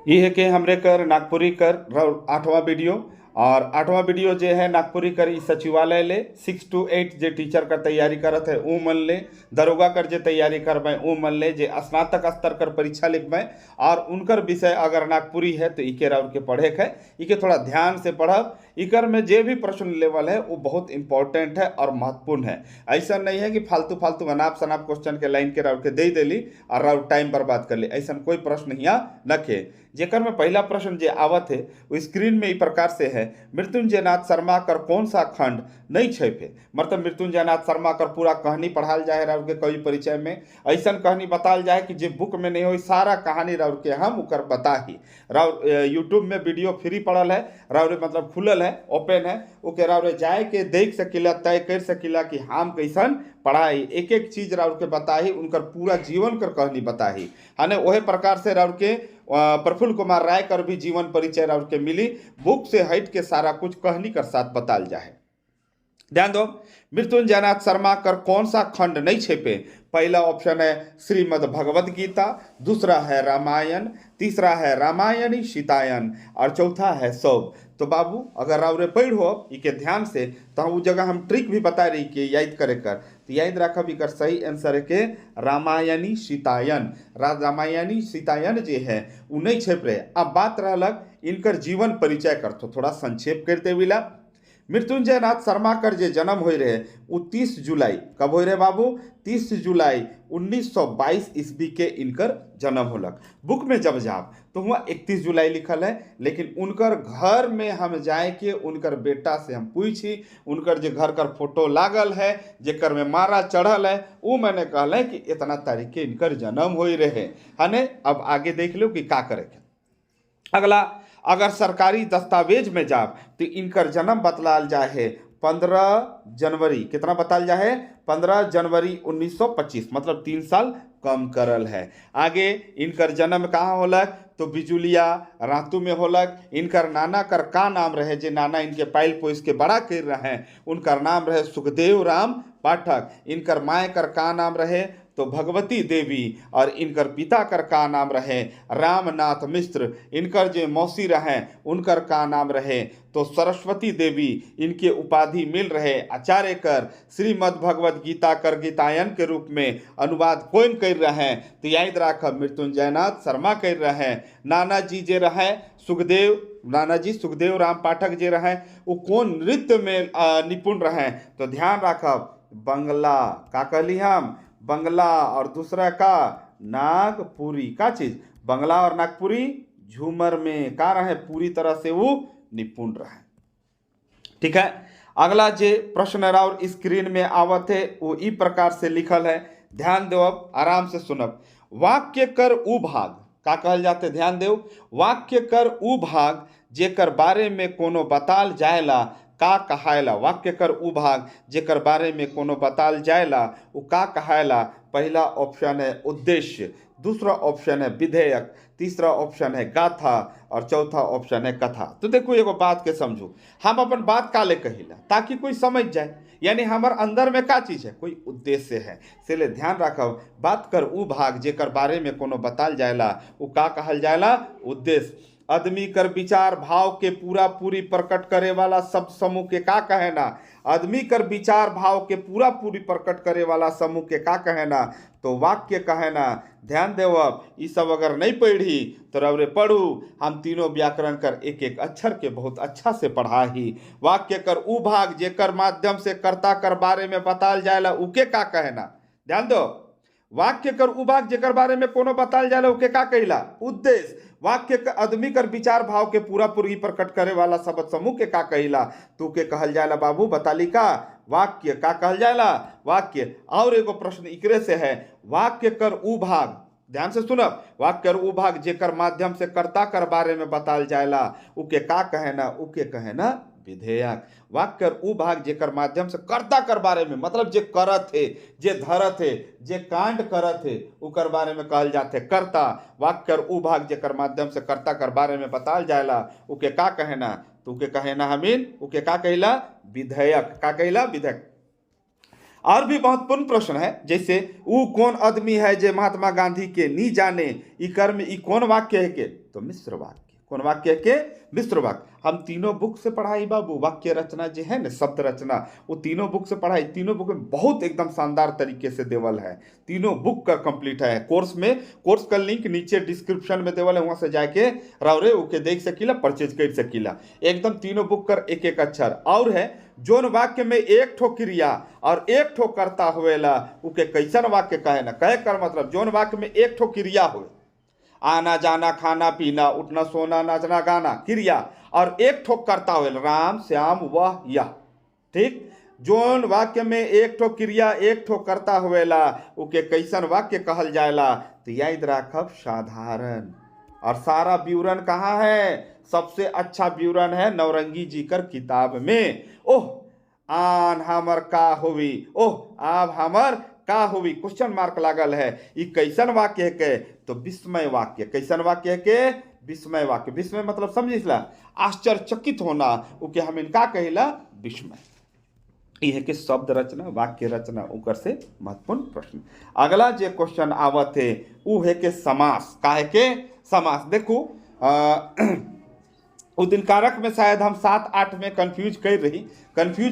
ये है कि हमरे कर नागपुरी कर 8वां वीडियो। और 8वां वीडियो जो है नागपुरी कर ई सचिवालय ले 6 to 8 जे टीचर कर तैयारी करत है वो मन ले, दरोगा कर जे तैयारी करबे वो मन ले, जे स्नातक स्तर कर परीक्षा लिखबे और उनकर विषय अगर नागपुरी है तो इके राउर के पढ़े है, इके थोड़ा ध्यान से पढ़ब। इकर में जे भी प्रश्न लेवल है वो बहुत इंपॉर्टेंट है और महत्वपूर्ण है। ऐसा नहीं है कि फालतू फालतू अनाप शनाप क्वेश्चन के लाइन के राउर के दे देली और राउर टाइम बर्बाद कर ली, ऐसा कोई प्रश्न यहाँ नखे। जेकर में पहला प्रश्न जे आवत है वो स्क्रीन में इस प्रकार से है, मृत्युंजय नाथ शर्मा कर कौन सा खंड नहीं छपे। मतलब मृत्युंजय नाथ शर्मा कर पूरा कहानी पढ़ाल जाए राउर के कवि परिचय में, ऐसा कहानी बताल जाए कि जे बुक में नहीं हो सारा कहानी राउर के हम उकर बता ही। राउर यूट्यूब में वीडियो फ्री पड़ल है, राउर मतलब खुलल है, ओपन है, ओके राउर जाए के देख सकिला, तय कर सकिला कि हम कैसन पढ़ाई, एक एक चीज राउर के बताही, उनकर पूरा जीवन कर कहानी बताही। हाने वही प्रकार से राउर के प्रफुल्ल कुमार राय कर भी जीवन परिचय राउर के मिली, बुक से हट के सारा कुछ कहानी कर साथ बताल जाए। ध्यान दो, मृत्युंजय नाथ शर्मा कर कौन सा खंड नहीं छेपे। पहला ऑप्शन है श्रीमद् भगवद गीता, दूसरा है रामायण, तीसरा है रामायणी सीतायन और चौथा है सब। तो बाबू अगर राउरे पढ़ हो इके ध्यान से तो वो जगह हम ट्रिक भी बता रही कि याद करे कर, तो याद रखब इकर सही आंसर है के रामायणी सीतायन। रामायणी सीतायन जे है वो नहीं छेप रहे। अब बात रहलक इनकर जीवन परिचय कर, तो थोड़ा संक्षेप करते बिला। मृत्युंजय नाथ शर्मा कर जे जन्म हो रहे वो 30 जुलाई कब हो रहे बाबू, 30 जुलाई 1922 ईस्वी के इनकर जन्म होलक। बुक में जब जाब तो हुआ 31 जुलाई लिखल है, लेकिन उनकर घर में हम जाए के उनकर बेटा से हम पूछी, उनकर जे घर कर फोटो लागल है जेकर में मारा चढ़ल है वो मैंने कहल है कि इतना तारीख के इनकर जन्म हो रहे हने। अब आगे देख लो कि का करे। अगला, अगर सरकारी दस्तावेज में जाब तो इनकर जन्म बतलाल जाए 15 जनवरी, कितना बताल जाए 15 जनवरी 1925, मतलब 3 साल कम करल है। आगे इनकर जन्म कहाँ होलक तो बिजुलिया रातू में होलक। इनकर नाना कर का नाम रहे, जे नाना इनके पाइल पोस के बड़ा कर रहे उनकर नाम रहे सुखदेव राम पाठक। इनकर माए कर का नाम रहे तो भगवती देवी और इनकर पिता कर का नाम रहे रामनाथ मिश्र। इनकर जो मौसी रहे उनकर का नाम रहे तो सरस्वती देवी। इनके उपाधि मिल रहे आचार्य कर। श्रीमद् भगवद गीता कर गीतायन के रूप में अनुवाद कौन कर रहे हैं तो याद रखब मृत्युंजय नाथ शर्मा कर रहे हैं। नाना जी जे रहे सुखदेव, नाना जी सुखदेव राम पाठक जे रहे वो कौन नृत्य में निपुण रहे तो ध्यान रखब बंगला का कहली हम, बंगला और दूसरा का नागपुरी। का चीज बंगला और नागपुरी झूमर में का रहे पूरी तरह से वो निपुण रहे। ठीक है, अगला जे प्रश्न राउर स्क्रीन में आवत है वो ई प्रकार से लिखल है, ध्यान दो अब आराम से सुनब। वाक्य कर उ भाग का कहल जाते, ध्यान दो, वाक्य कर उ भाग जेकर बारे में कोनो बताल जायला का कहायला। वाक्य कर उ भाग जेकर बारे में कोनो बताल जायला वो का कहायला। पहला ऑप्शन है उद्देश्य, दूसरा ऑप्शन है विधेयक, तीसरा ऑप्शन है गाथा और चौथा ऑप्शन है कथा। तो देखो एगो बात के समझो, हम अपन बात काले कहिला ताकि कोई समझ जाए, यानी हमार अंदर में का चीज है कोई उद्देश्य है। इसलिए ध्यान रखब बात कर उ भाग जेकर बारे में कोनो बताल जायला वो का कहल जायला उद्देश्य। आदमी कर विचार भाव के पूरा पूरी प्रकट करे वाला शब्द समूह के का कहना। आदमी कर विचार भाव के पूरा पूरी प्रकट करे वाला समूह के का कहना तो वाक्य कहना। ध्यान देव, ये सब अगर नहीं पढ़ी तो रवरे पढ़ू, हम तीनों व्याकरण कर एक एक अक्षर के बहुत अच्छा से पढ़ा ही। वाक्य कर उ भाग जेकर माध्यम से कर्ता कर बारे में बताल जायला उके का कहना। ध्यान दो, वाक्य कर उ भाग जेकर बारे में कोनो बताल जायला उके का कहला उद्देश्य। वाक्य का आदमी कर विचार भाव के पूरा पूरी प्रकट करे वाला शब्द समूह के का कहला तू के कहल जायला बाबू बताली का वाक्य का कहल जायला वाक्य। और एगो प्रश्न इकरे से है, वाक्य कर उ भाग, ध्यान से सुनब, वाक्य कर उ भाग जेकर माध्यम से कर्ता कर बारे में बताल जायला उके का कहना, उके कहना विधेयक। वाक्य उ भाग जेकर माध्यम से कर्ता कर बारे में, मतलब जे करत है, जे धरत है, जे कांड करत है उकर बारे में कहल जाते कर्ता। वाक्य उ भाग जेकर माध्यम से कर्ता कर बारे में बताल जायला उके का कहना तो उके कहना हमीन, उके का कहला विधेयक। का कहला विधेयक। और भी महत्वपूर्ण प्रश्न है, जैसे ऊ कौन आदमी है जे महात्मा गांधी के नी जाने, ई कर्म ई कौन वाक्य है के, तो मिश्र वाक्य। कौन वाक्य है के? मिश्र वाक्य। हम तीनों बुक से पढ़ाई बाबू, वाक्य रचना जो है ना, शब्द रचना, वो तीनों बुक से पढ़ाई। तीनों बुक में बहुत एकदम शानदार तरीके से देवल है, तीनों बुक का कंप्लीट है कोर्स में। कोर्स का लिंक नीचे डिस्क्रिप्शन में देवल है, वहां से जाके रावरे ओके देख सकीला, परचेज कर सकीला। एकदम तीनों बुक कर एक एक अक्षर। और है जोन वाक्य में एक ठो क्रिया और एक ठो कर्ता होवेला, उके कैसन वाक्य कहे ना, कहे कर मतलब जोन वाक्य में एक ठो क्रिया हो, आना जाना खाना पीना उठना सोना नाचना गाना क्रिया, और एक ठो कर्ता होवेला, राम श्याम वह यह। ठीक, जोन वाक्य में एक ठो क्रिया एक ठो कर्ता होवेला, उके कैसन वाक्य कहल जाएला, तो याद राखब साधारण। और सारा विवरण कहाँ है? सबसे अच्छा विवरण है नवरंगी जी कर किताब में। ओह आन हमर का होवी, ओह आब हमर का होवी, क्वेश्चन मार्क लागल है। ई कैसन वाक्य है के? तो विस्मय वाक्य। कैसन वाक्य है के? विस्मय वाक्य। विस्मय मतलब समझिसला, आश्चर्यचकित होना, उके हम इनका कहिला विस्मय। यह के शब्द रचना वाक्य रचना उकर से महत्वपूर्ण प्रश्न। अगला जो क्वेश्चन आवत है वो है के समास। का है के? समास। देखो उस दिन कारक में शायद हम 7-8 में कंफ्यूज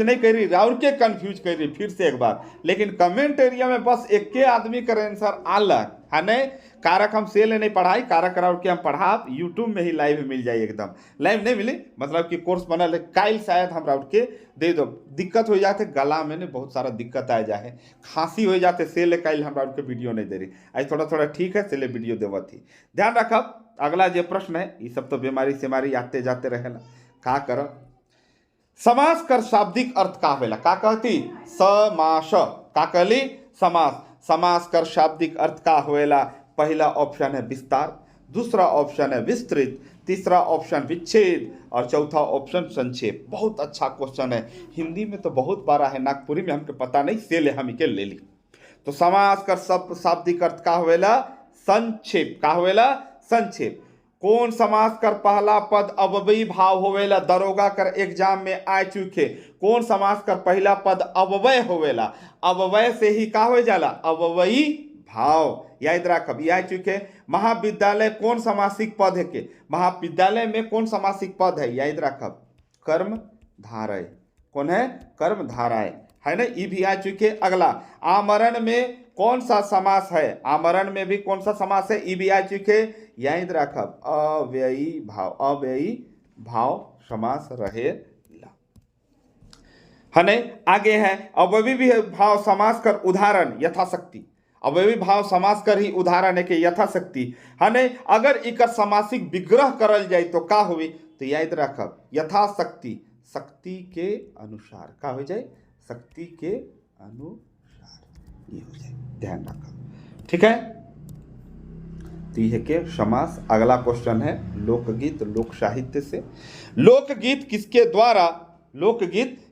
नहीं कर रही, राउर के कंफ्यूज कर रही फिर से एक बार, लेकिन कमेंट एरिया में बस एक के आदमी का आंसर आलक है नहीं। कारक हम सेल नहीं पढ़ाई, कारक राउर के हम पढ़ा यूट्यूब में ही लाइव मिल जाए, एकदम लाइव नहीं मिली मतलब कि कोर्स बनल है। काल शायद हम राउर के दे दो, दिक्कत हो जाते गला में नहीं, बहुत सारा दिक्कत आ जाए, खांसी हो जाते, सेल काल हम राउर के वीडियो नहीं दे रही, आज थोड़ा थोड़ा ठीक है, सेले वीडियो देवत थी। ध्यान रखब अगला जो प्रश्न है, ये सब तो बीमारी सेमारी आते जाते रहेला, का कर समास कर शाब्दिक अर्थ का होवेला? का कहती? समास। का कहली? समास। समास कर शाब्दिक अर्थ का होवेला? पहला ऑप्शन है विस्तार, दूसरा ऑप्शन है विस्तृत, तीसरा ऑप्शन विच्छेद और चौथा ऑप्शन संक्षेप। बहुत अच्छा क्वेश्चन है, हिंदी में तो बहुत बार है, नागपुरी में हमको पता नहीं, से ले हम के ले ली। तो समास कर सब शाब्दिक अर्थ का होवेला? संक्षेप। का होवेला? संक्षेप। कौन समास कर पहला पद अव्ययी भाव होवेला? दरोगा कर एग्जाम में आ चुके। कौन समास कर पहला पद अव्यय होवेला? अव्यय से ही का हो जाला? अव्ययी भाव। याद रखब, आ चुके। महाविद्यालय कौन समासिक पद है के? महाविद्यालय में कौन समासिक पद है? याद रखब कर्म धारय। कौन है? कर्म धारय है ना, ये भी आ चुके। अगला आमरण में कौन सा समास है? आमरण में भी कौन सा समास है? ये भी आ चुके। याद रखब अव्ययी भाव। अव्ययी भाव समास रहे है नहीं। आगे है अव्ययी भाव समास कर उदाहरण यथाशक्ति। अव्ययी भाव समास कर ही उदाहरण है कि यथाशक्ति है नहीं। अगर इकर समासिक विग्रह करल जाए तो का हुई? तो याद रखब यथाशक्ति, शक्ति के अनुसार। का हो जाए? शक्ति के अनुसार ये हो जाए, ध्यान रखब। ठीक है, तो यह के समास। अगला क्वेश्चन है लोकगीत लोक साहित्य से। लोकगीत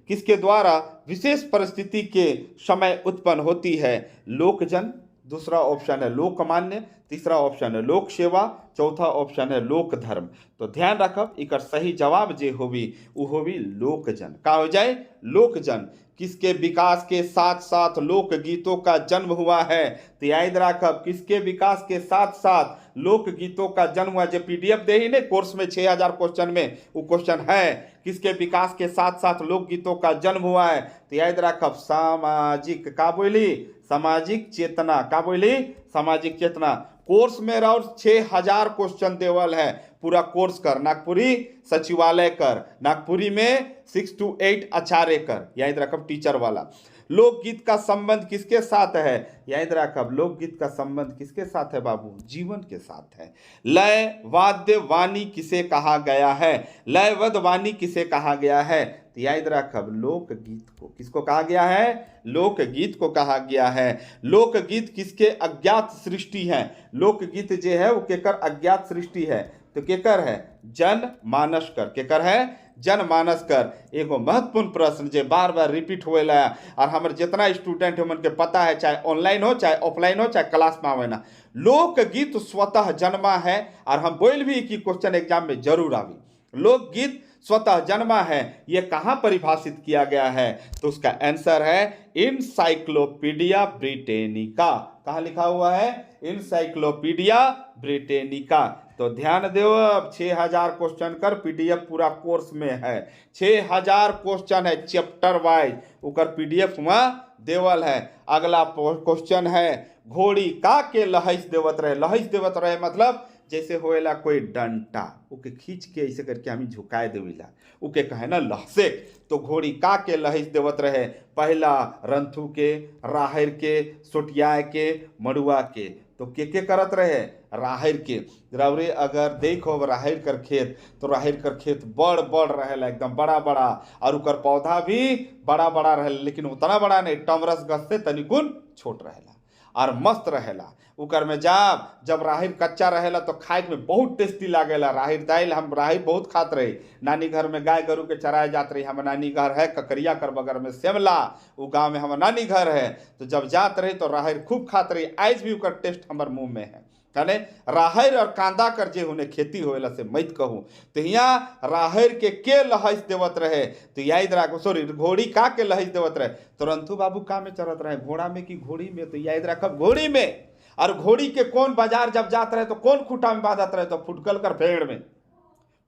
किसके द्वारा विशेष परिस्थिति के समय उत्पन्न होती है? लोकजन, दूसरा ऑप्शन है लोकमान्य, तीसरा ऑप्शन है लोक सेवा, चौथा ऑप्शन है लोक धर्म। तो ध्यान रखब इकर सही जवाब जे होवी वो होवी लोकजन। का हो जाए? लोकजन। किसके विकास के साथ साथ लोकगीतों का जन्म हुआ है? तो याद रखब किसके विकास के साथ साथ लोकगीतों का जन्म हुआ? जो पीडीएफ दे ही ने कोर्स में 6000 क्वेश्चन में, वो क्वेश्चन है किसके विकास के साथ साथ लोकगीतों का जन्म हुआ है? तो याद रखब सामाजिक। का बोली? सामाजिक चेतना। का बोली? सामाजिक चेतना। कोर्स में राउर 6000 क्वेश्चन देवल है, पूरा कोर्स कर, नागपुरी सचिवालय कर, नागपुरी में 6 to 8 आचार्य कर। याद रखब टीचर वाला। लोकगीत का संबंध किसके साथ है? याद रखब लोकगीत का संबंध किसके साथ है बाबू? जीवन के साथ है। लय वाद्य वाणी किसे कहा गया है? लयबद्ध वाणी किसे कहा गया है? तो याद रखब लोकगीत को। किसको कहा गया है? लोकगीत को कहा गया है। लोकगीत किसके अज्ञात सृष्टि है? लोकगीत जो है वो केकर अज्ञात सृष्टि है? तो केकर है? जनमानस कर। केकर है? जनमानस कर। एगो महत्वपूर्ण प्रश्न जो बार बार रिपीट होएला और हमारे जितना स्टूडेंट है उनके पता है, चाहे ऑनलाइन हो चाहे ऑफलाइन हो चाहे क्लास में आवे ना, लोकगीत स्वतः जन्मा है। और हम बोल भी कि क्वेश्चन एग्जाम में जरूर आवी। लोकगीत स्वतः जन्मा है, ये कहाँ परिभाषित किया गया है? तो उसका आंसर है इनसाइक्लोपीडिया ब्रिटेनिका। कहाँ लिखा हुआ है? Encyclopaedia Britannica. तो ध्यान दो, अब 6000 क्वेश्चन कर पीडीएफ पूरा कोर्स में है। 6000 क्वेश्चन है चैप्टर वाइज, उकर पीडीएफ में देवल है। अगला क्वेश्चन है घोड़ी का के लहस देवत रहे। लहस देवत रहे मतलब जैसे होएला कोई डंटा, उके खींच के ऐसे करके हमें झुकाए देविला, उके कहे ना लहसे। तो घोड़ी का के लहस देवत रहे, पहला रंथू के, राहर के, सोटिया के, मड़ुआ के। तो के करत रहे? राहर के। रवरे अगर देखो राहर कर खेत, तो राहर कर खेत बड़ बड़ रहेला, एकदम बड़ा बड़ा, और उकर पौधा भी बड़ा बड़ा रहेला, लेकिन उतना बड़ा नहीं, टमरस गस से तनिकुन छोट रहेला और मस्त रहेला। उकर में जब राहर कच्चा रहेला तो खाए में बहुत टेस्टी लागेला। राहर दाल हम राहर बहुत खात रही, नानी घर में गाय गरु के चराए जात रही। हम नानी घर है ककरिया कर बगल में सेमला, वो गांव में हम नानी घर है। तो जब जात रही तो राहर खूब खात रही, आज भी उकर टेस्ट हमार मुंह में है। कने राहर और कांदा कर जे होने खेती होएला से मत कहूँ। तो यहाँ राहर के लहस देवत रहे, तो याद रखो, सॉरी घोड़ी का के लहस देवत रहे। तो रंथू बाबू का में चरत रहे, घोड़ा में कि घोड़ी में? तो याद रखब घोड़ी में। और घोड़ी के कौन बाजार जब जात रहे तो कौन खूटा में बांधत रहे? तो फुटकल कर पेड़ में,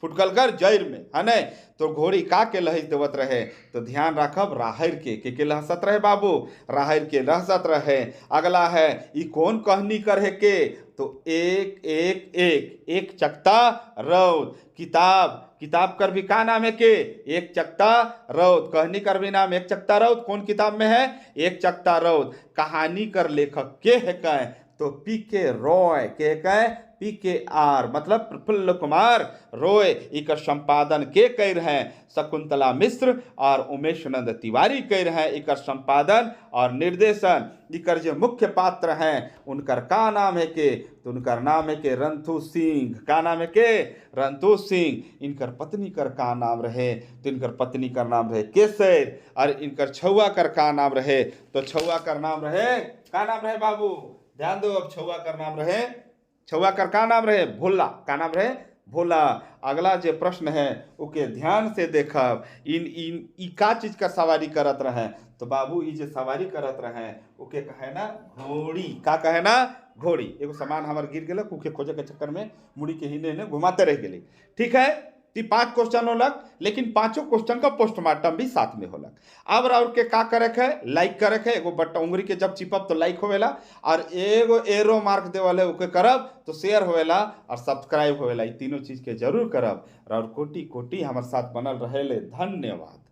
फुटकल कर जड़ में, है नहीं? तो घोड़ी का के लहस देवत रहे। तो ध्यान रखब राहर के लहसत रहे बाबू, राहर के लहसत रहे। अगला है ई कौन कहनी करे के? तो एक एक एक एक चकता रौद। किताब कर भी का नाम है के? एक चकता रौद। कहनी कर भी नाम एक चकता रौद। कौन किताब में है? एक चकता रौद। कहानी कर लेखक के है कहे? तो पी.के. रॉय के कहे? पी.के.आर. मतलब प्रफुल्ल कुमार रॉय। इकर संपादन के कर हैं? शकुंतला मिश्र और उमेश नंद तिवारी कर हैं इकर संपादन और निर्देशन। इकर जो मुख्य पात्र हैं उनकर का नाम है के? तो उनकर नाम है के रंथू सिंह। का नाम है के? रंथू सिंह। इनकर पत्नी कर का नाम रहे? तो इनकर पत्नी का नाम रहे केसर। और इनकर छुआ कर का नाम रहे? तो छुआ कर नाम रहे, का नाम रहे बाबू? ध्यान दो, अब छुआ कर नाम रहे, छुआ कर का नाम रहे? भोला। का नाम रहे? भोला। अगला जो प्रश्न है ओके ध्यान से देखब। इन का चीज का सवारी करत रहे? तो बाबू ये जो सवारी करत रहे ओके कहे ना घोड़ी। का कहे ना? घोड़ी। एगो सामान हमार गिर गया, उके खोजे के चक्कर में मुड़ी के हिने घुमाते रह गए। ठीक है, 5 क्वेश्चन होलक, लेकिन 5 क्वेश्चन का पोस्टमार्टम भी साथ में होलक। अब और के का करे है? लाइक करे है। एगो बट्टा उंगली के जब चिपब तो लाइक होवेला, और एगो एरो मार्क देवल है ओके करब तो शेयर होवेला और सब्सक्राइब होवेला। ये तीनों चीज के जरूर करब। और कोटि कोटि हमारे साथ बनल रहे। धन्यवाद।